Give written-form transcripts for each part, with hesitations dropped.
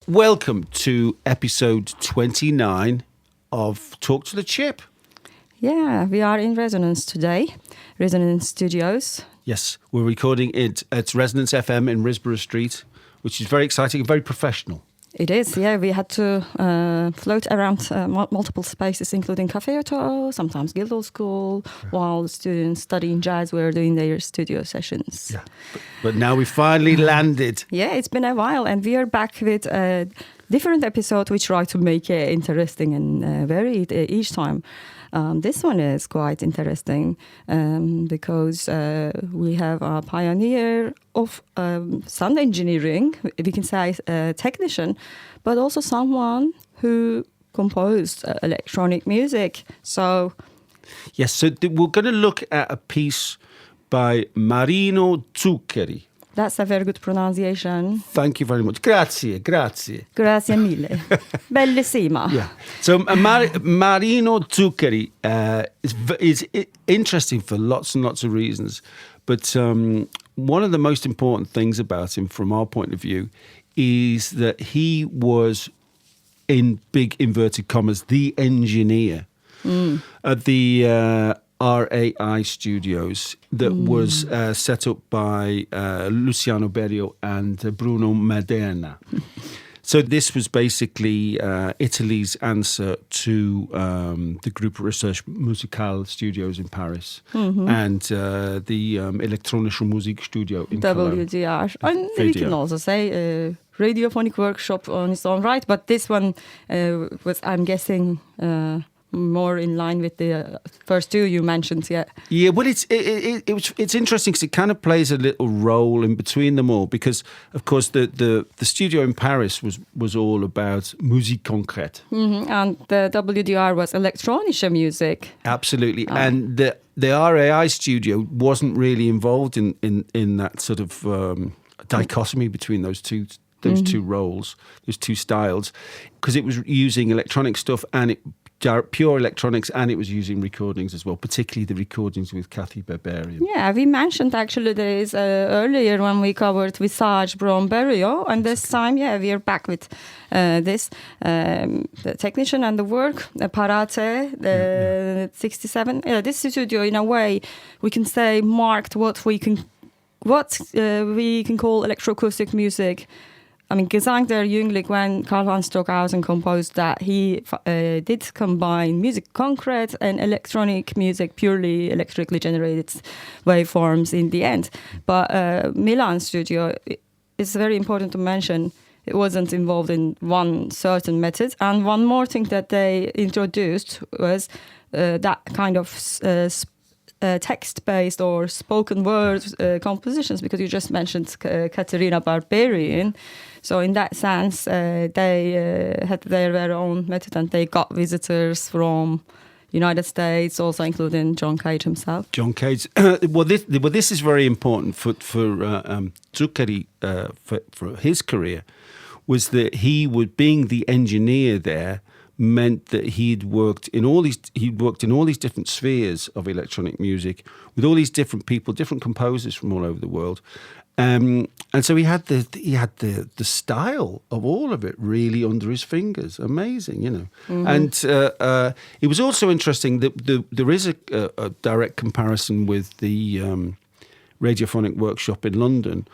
welcome to episode 29 of Talk to the Chip. Yeah, we are in Resonance today, Resonance Studios. Yes, we're recording it at Resonance FM in Risborough Street, which is very exciting and very professional. It is, yeah. We had to float around multiple spaces, including Cafe Auto, sometimes Guildhall School, while the students studying jazz were doing their studio sessions. Yeah, but now we finally landed. Yeah, it's been a while, and we are back with a different episode. We try to make it interesting and varied each time. This one is quite interesting because we have a pioneer of sound engineering, we can say a technician, but also someone who composed electronic music. So, Yes, so we're going to look at a piece by Marino Zuccheri. That's a very good pronunciation. Thank you very much. Grazie. Grazie mille. Bellissima. Yeah. So Marino Zuccheri is interesting for lots and lots of reasons. But one of the most important things about him from our point of view is that he was, in big inverted commas, the engineer at the RAI Studios that was set up by Luciano Berio and Bruno Maderna. So this was basically Italy's answer to the Group Research Musical Studios in Paris and the Electronische Musik Studio in WDR. And we can also say radiophonic workshop on its own right, but this one was, I'm guessing, more in line with the first two you mentioned, yeah. Yeah, well, it's interesting because it kind of plays a little role in between them all because, of course, the studio in Paris was all about musique concrète. And the WDR was electronische music. Absolutely. And the RAI studio wasn't really involved in that sort of dichotomy between those two roles, those two styles, because it was using electronic stuff and pure electronics, and it was using recordings as well, particularly the recordings with Kathy Berberian. Yeah, we mentioned actually this earlier when we covered Visage from Berio, and this time, we are back with this, the technician and the work, Parete, 67. This studio, in a way, we can say marked what we can call electroacoustic music. I mean, Gesang der Jüngling, when Karl-Heinz Stockhausen composed that, he did combine music concrete and electronic music, purely electrically generated waveforms in the end. But Milan studio, it's very important to mention, it wasn't involved in one certain method. And one more thing that they introduced was that kind of text-based or spoken word compositions, because you just mentioned Caterina Barbarian. So in that sense, they had their own method, and they got visitors from United States, also including John Cage himself. John Cage. Well, this is very important for Zuccheri for his career, was that he was being the engineer there. Meant that he'd worked in all these different spheres of electronic music with all these different people, different composers from all over the world, and so he had the style of all of it really under his fingers. Amazing, you know. And it was also interesting that there is a direct comparison with the Radiophonic Workshop in London.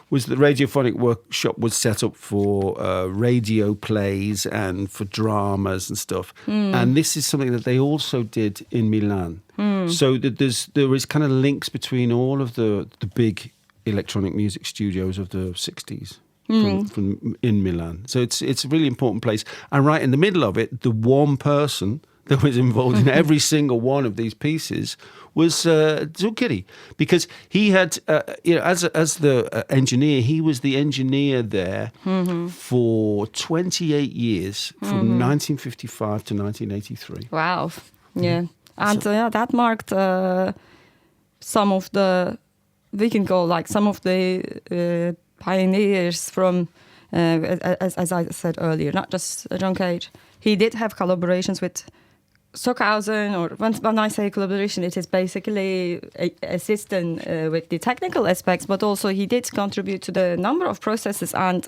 Was the Radiophonic Workshop was set up for radio plays and for dramas and stuff. And this is something that they also did in Milan. So that there is kind of links between all of the big electronic music studios of the 60s from in Milan. So it's a really important place. And right in the middle of it, the one person that was involved in every single one of these pieces was Zuccheri, because he had, as the engineer, he was the engineer there for 28 years, from 1955 to 1983. Wow, yeah. And that marked some of the, we can go like some of the pioneers from, as I said earlier, not just John Cage. He did have collaborations with Stockhausen, or when I say collaboration, it is basically assisting with the technical aspects, but also he did contribute to the number of processes, and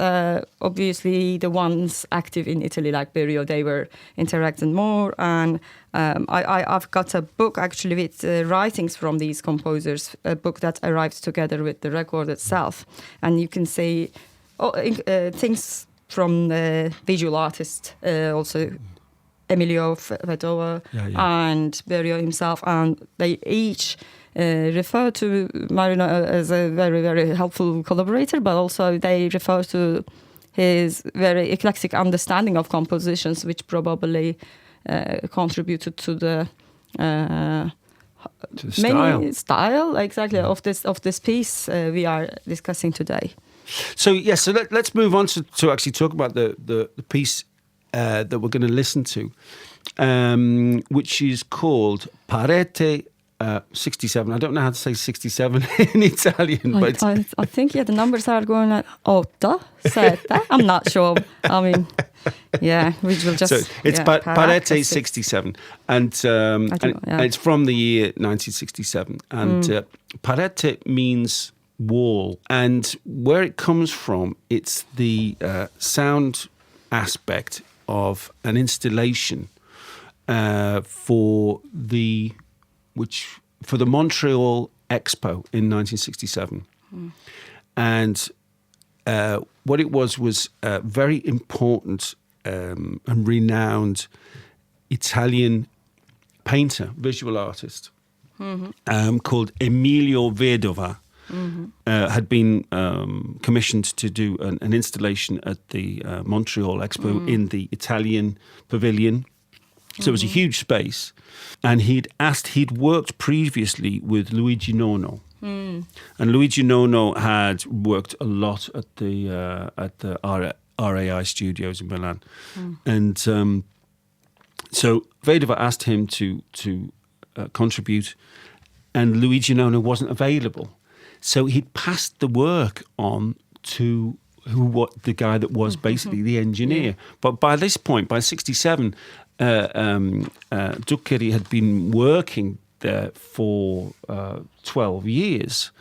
obviously the ones active in Italy, like Berio, they were interacting more. And I've got a book actually with writings from these composers, a book that arrived together with the record itself, and you can see things from the visual artist, also Emilio Vedova and Berio himself, and they each refer to Marino as a very, very helpful collaborator, but also they refer to his very eclectic understanding of compositions, which probably contributed to the style exactly of this piece we are discussing today. So let's move on to actually talk about the piece that we're going to listen to, which is called Parete 67. I don't know how to say 67 in Italian, but I think the numbers are going at 8, 7. I'm not sure. I mean, we will just. So it's Parete 67, and it's from the year 1967, and Parete means wall, and where it comes from, it's the sound aspect of an installation for the Montreal Expo in 1967, and what it was a very important and renowned Italian painter, visual artist, called Emilio Vedova. Had been commissioned to do an installation at the Montreal Expo in the Italian pavilion. So it was a huge space. And he'd worked previously with Luigi Nono. And Luigi Nono had worked a lot at the RAI studios in Milan. And so Vedova asked him to contribute, and Luigi Nono wasn't available. So he'd passed the work on to the guy that was basically the engineer. But by this point, by 1967, Zuccheri had been working there for 12 years,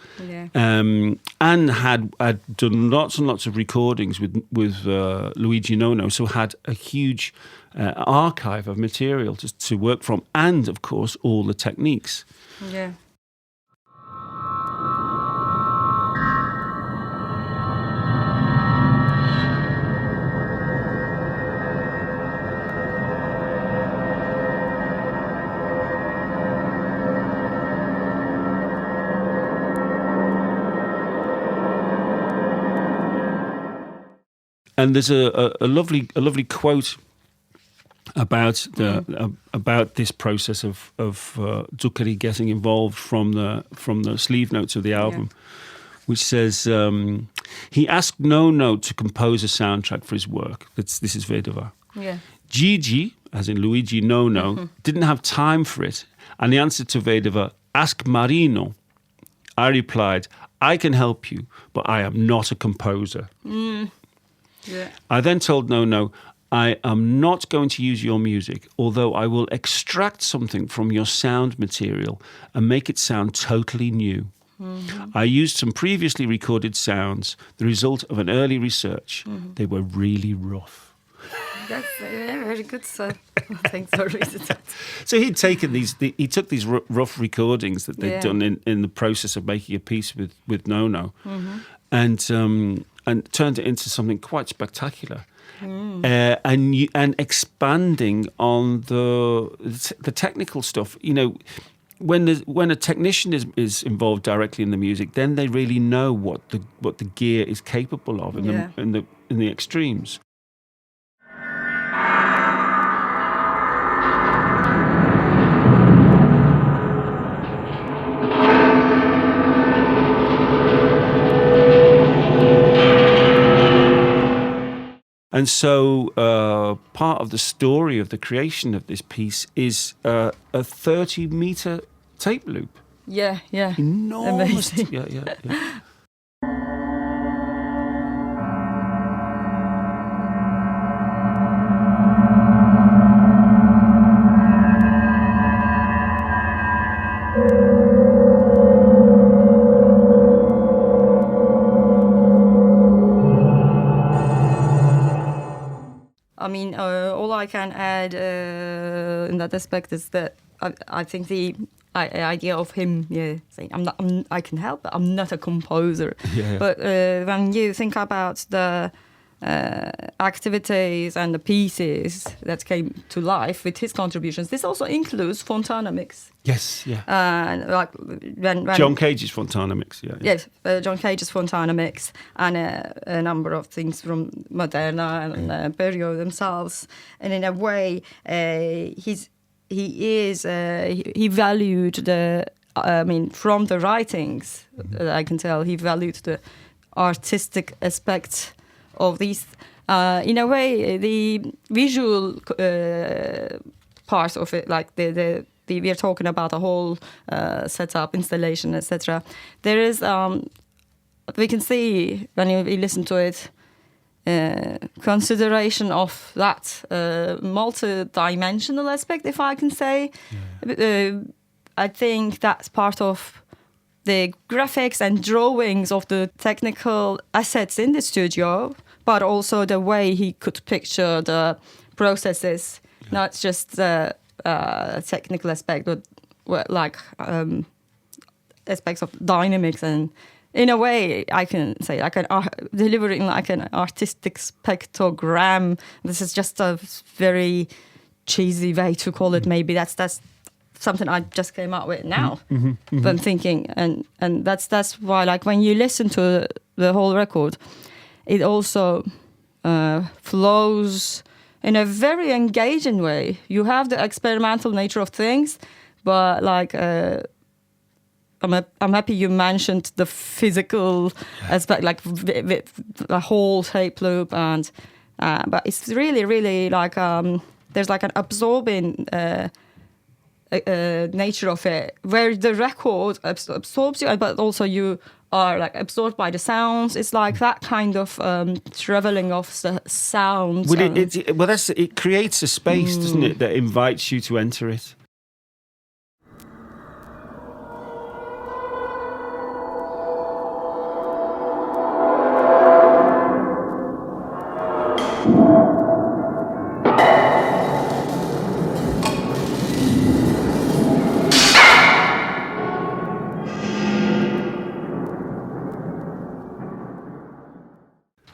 and had done lots and lots of recordings with Luigi Nono. So had a huge archive of material to work from, and of course all the techniques. Yeah. And there's a lovely quote about about this process of Zuccheri getting involved from the sleeve notes of the album, which says he asked Nono to compose a soundtrack for his work. This is Vedova. Yeah. Gigi, as in Luigi Nono, didn't have time for it, and the answer to Vedova, ask Marino. I replied, I can help you, but I am not a composer. Yeah. I then told Nono, I am not going to use your music, although I will extract something from your sound material and make it sound totally new. I used some previously recorded sounds, the result of an early research. They were really rough. That's very good. So thanks for reading that. So he took these rough recordings that they'd done in the process of making a piece with Nono, and turned it into something quite spectacular, and expanding on the technical stuff. You know, when a technician is involved directly in the music, then they really know what the gear is capable of in the extremes. And so part of the story of the creation of this piece is a 30-meter tape loop. Yeah. Enormous. Amazing. Yeah. I mean, all I can add in that aspect is that I think the idea of him, saying I can help, but I'm not a composer. Yeah. But when you think about the activities and the pieces that came to life with his contributions, this also includes Fontana mix. Yes, yeah. Like when John Cage's Fontana mix, yeah. Yes, John Cage's Fontana mix and a number of things from Maderna and Berio themselves. And in a way, he valued from the writings, I can tell, he valued the artistic aspect of these. In a way, the visual part of it, like we are talking about a whole setup, installation, etc. There is, we can see when you listen to it, consideration of that multi-dimensional aspect, if I can say. Yeah. I think that's part of the graphics and drawings of the technical assets in the studio, but also the way he could picture the processes, not just the technical aspect, but like aspects of dynamics. And in a way, I can say delivering like an artistic spectrogram. This is just a very cheesy way to call it. Maybe that's something I just came up with now. I'm thinking, and that's why, like, when you listen to the whole record, it also flows in a very engaging way. You have the experimental nature of things, but like I'm happy you mentioned the physical aspect, like the whole tape loop, and but it's really like there's like an absorbing nature of it, where the record absorbs you, but also you are like absorbed by the sounds. It's like that kind of traveling of the sounds. Well, it creates a space, doesn't it, that invites you to enter it.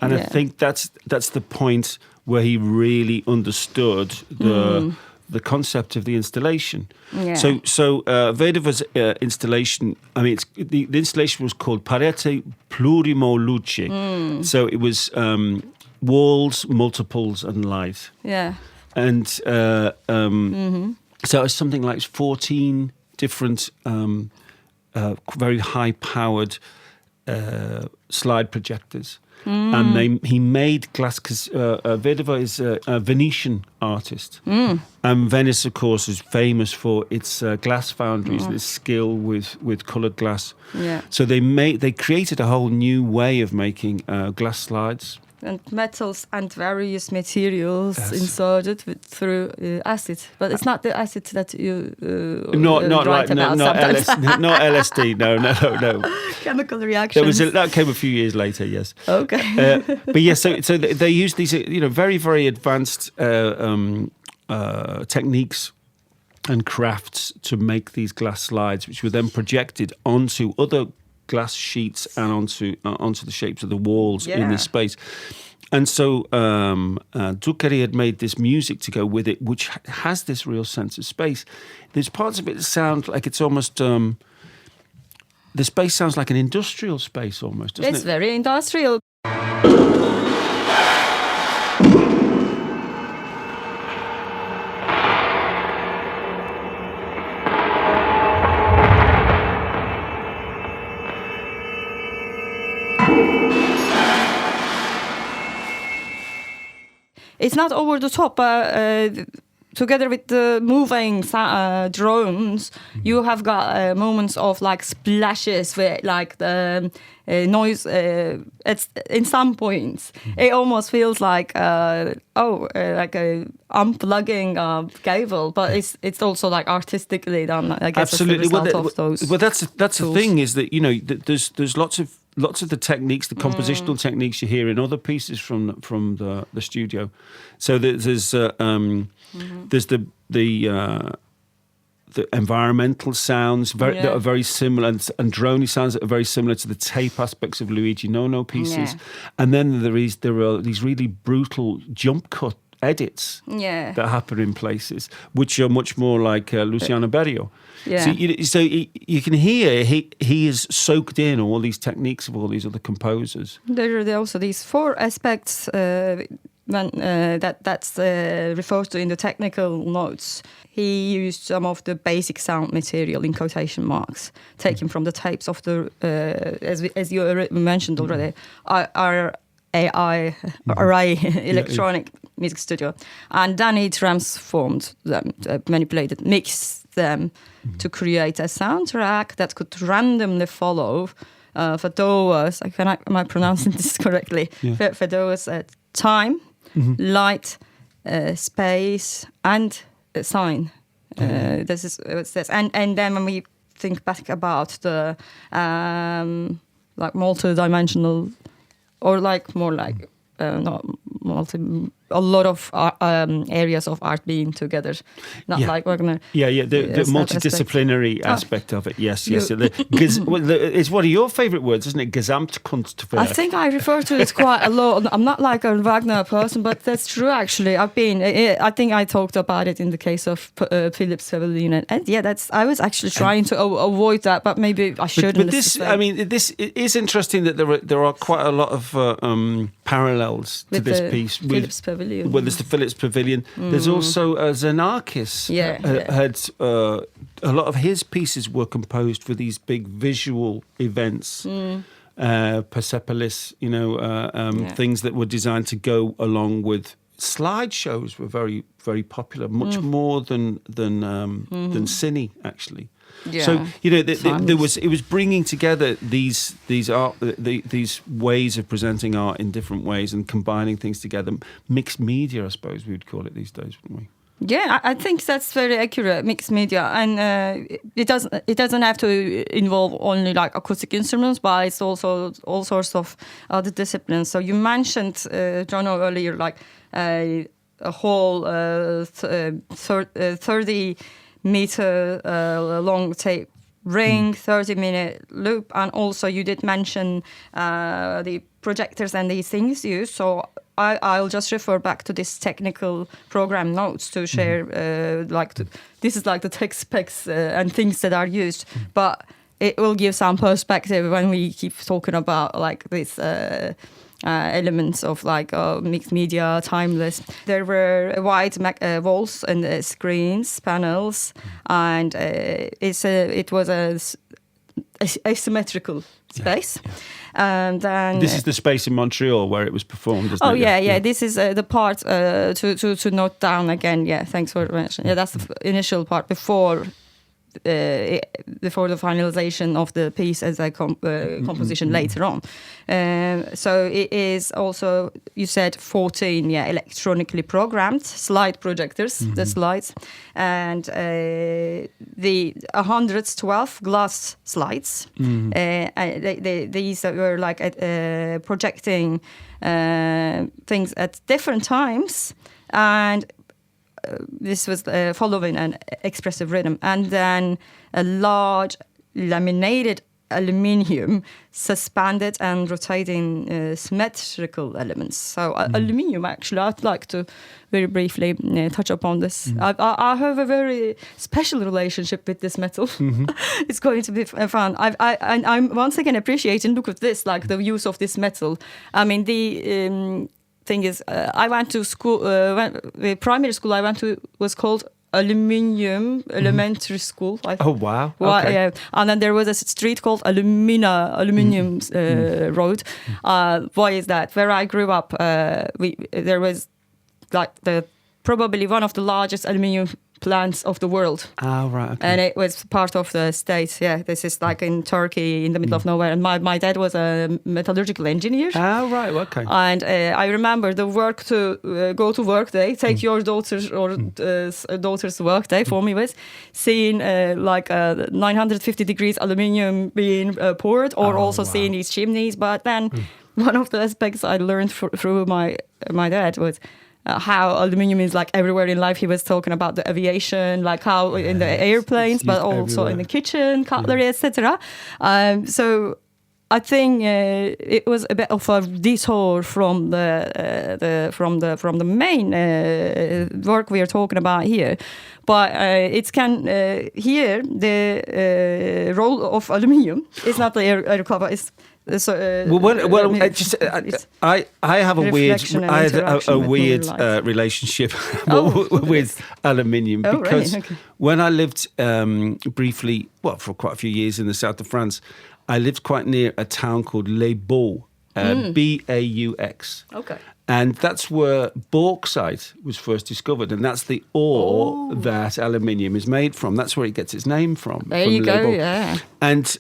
And I think that's the point where he really understood the concept of the installation. Yeah. So Vedova's installation, I mean, the installation was called Parete Plurimo Luce. So it was walls, multiples, and light. Yeah. And so it's something like 14 different very high-powered slide projectors. And he made glass, because Vedova is a Venetian artist. And Venice, of course, is famous for its glass foundries, its skill with coloured glass. Yeah. So they created a whole new way of making glass slides. And metals and various materials inserted through acid, but it's not the acid that you not write about. Not LSD. No. Chemical reactions. That came a few years later. Yes. Okay. But yes, so they used these very, very advanced techniques and crafts to make these glass slides, which were then projected onto other glass sheets and onto the shapes of the walls in this space. And so Zuccheri had made this music to go with it, which has this real sense of space. There's parts of it that sound like it's almost the space sounds like an industrial space almost, doesn't it? It's very industrial. It's not over the top, but together with the moving drones, you have got moments of like splashes where like the noise. It's in some points, it almost feels like like a unplugging cable, but it's also like artistically done. I guess Absolutely. as a result of those. Well, that's the tools. thing is that there's lots of the techniques, the compositional techniques you hear in other pieces from the studio. So there's the environmental sounds that are very similar, and droney sounds that are very similar to the tape aspects of Luigi Nono pieces. And then there are these really brutal jump cut edits that happen in places, which are much more like Luciano Berio. Yeah. So you can hear he is soaked in all these techniques of all these other composers. There are also these 4 aspects that's referred to in the technical notes. He used some of the basic sound material in quotation marks taken from the tapes of the as you mentioned already, array electronic music studio, and then he transformed them, manipulated, mixed them to create a soundtrack that could randomly follow for those. Am I pronouncing this correctly? For those time, light, space, and sign. This is and then when we think back about the like multi-dimensional, or like more like not multi, a lot of areas of art being together, not like Wagner. The multidisciplinary aspect of it. Yes. It's one of your favourite words, isn't it? Gesamtkunstwerk. I think I refer to it quite a lot. I'm not like a Wagner person, but that's true actually. I think I talked about it in the case of Philip's Pavilion, and I was actually trying to avoid that, but maybe I shouldn't. But this, it is interesting that there are quite a lot of parallels to this piece. Philip's Pavilion. Well, there's the Philip's Pavilion. There's also Xenakis. Had a lot of his pieces were composed for these big visual events. Persepolis, things that were designed to go along with slideshows were very, very popular, much more than cine actually. Yeah. So it was bringing together these ways of presenting art in different ways and combining things together. Mixed media, I suppose we would call it these days, wouldn't we? Yeah, I think that's very accurate. Mixed media, and it doesn't have to involve only like acoustic instruments, but it's also all sorts of other disciplines. So you mentioned Jono earlier, like a whole 30-meter long tape ring, 30-minute loop, and also you did mention the projectors and these things used. So I'll just refer back to this technical program notes to share this is like the tech specs and things that are used, but it will give some perspective when we keep talking about like this elements of like mixed media, timeless. There were wide walls and screens, panels, and it was a asymmetrical space. And then this is the space in Montreal where it was performed, isn't it? Yeah. This is the part to note down again. Yeah, thanks for mentioning. Yeah, that's the initial part before the finalization of the piece as a composition later on. So it is also, you said 14, electronically programmed slide projectors, the slides, and the 112 glass slides. These were like projecting things at different times, and this was following an expressive rhythm, and then a large laminated aluminium suspended and rotating symmetrical elements. So aluminium, actually, I'd like to very briefly touch upon this. I have a very special relationship with this metal. It's going to be fun. I'm once again appreciating, look at this, like the use of this metal. I mean, the thing is, I went to school, the primary school I went to was called Aluminium Elementary School. Oh, wow. Okay. Yeah. And then there was a street called Aluminium Road. Why is that? Where I grew up, there was like the probably one of the largest aluminium plants of the world. Oh, right. Okay. And it was part of the state. Yeah, this is like in Turkey, in the middle of nowhere. And my dad was a metallurgical engineer. Oh, right. Okay. And I remember the work to go to work day, take your daughter's daughter's work day for me was seeing like 950 degrees aluminium being poured, or also seeing these chimneys. But then one of the aspects I learned through my dad was how aluminium is like everywhere in life. He was talking about the aviation, like how in the airplanes, but also in the kitchen, cutlery, etc. So I think it was a bit of a detour from the main work we are talking about here. But it can here the role of aluminium is not the air cover. It's I have a weird relationship with aluminium because when I lived briefly, for quite a few years in the south of France, I lived quite near a town called Les Baux, Baux. Okay. And that's where bauxite was first discovered, and that's the ore that aluminium is made from. That's where it gets its name from. There you go, yeah. And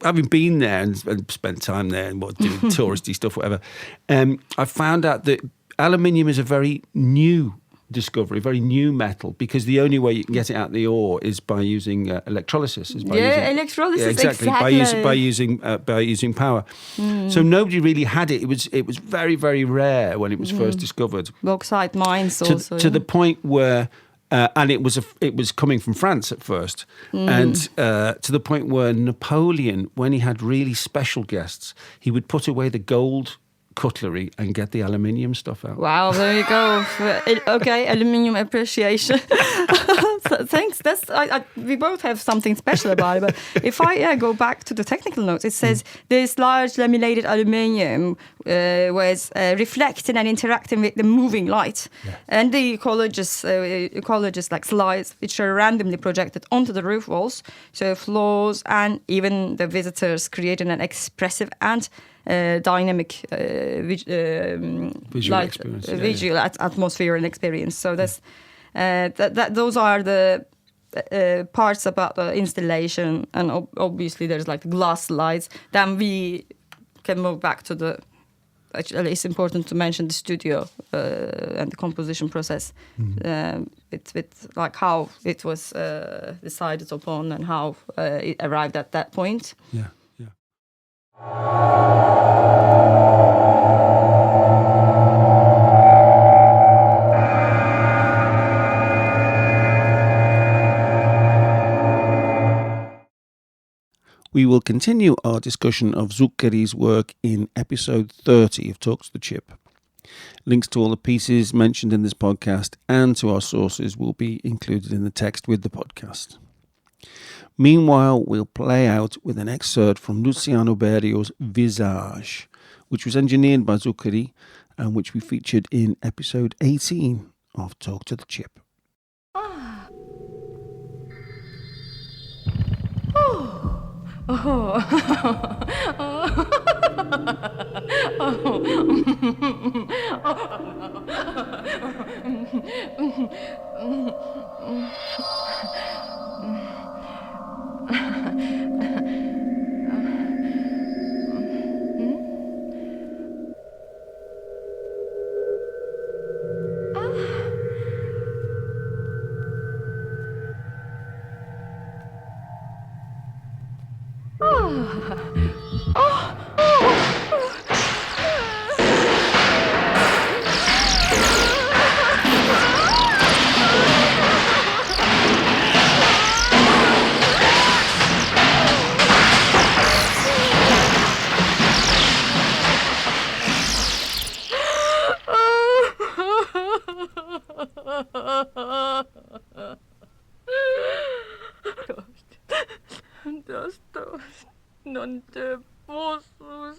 having been there and spent time there and doing touristy stuff, whatever, I found out that aluminium is a very new discovery, very new metal, because the only way you can get it out of the ore is by using electrolysis. Electrolysis, exactly. By using power. So nobody really had it. It was very, very rare when it was first discovered. Bauxite mines also. To the point where, and it was coming from France at first, and to the point where Napoleon, when he had really special guests, he would put away the gold cutlery and get the aluminium stuff out. Wow, there you go. Okay, aluminium appreciation. Thanks. That's we both have something special about it. But if I go back to the technical notes, it says this large laminated aluminium was reflecting and interacting with the moving light, and the ecologists like slides which are randomly projected onto the roof walls, so floors and even the visitors, creating an expressive and dynamic visual experience, visual atmosphere and experience. So that's those are the parts about the installation, and obviously there's like glass slides. Then we can move back to the. Actually, it's important to mention the studio and the composition process. With like how it was decided upon and how it arrived at that point. Yeah. We will continue our discussion of Zuccheri's work in episode 30 of Talk to the Chip. Links to all the pieces mentioned in this podcast and to our sources will be included in the text with the podcast. Meanwhile, we'll play out with an excerpt from Luciano Berio's Visage, which was engineered by Zuccheri and which we featured in episode 18 of Talk to the Chip. Non te posso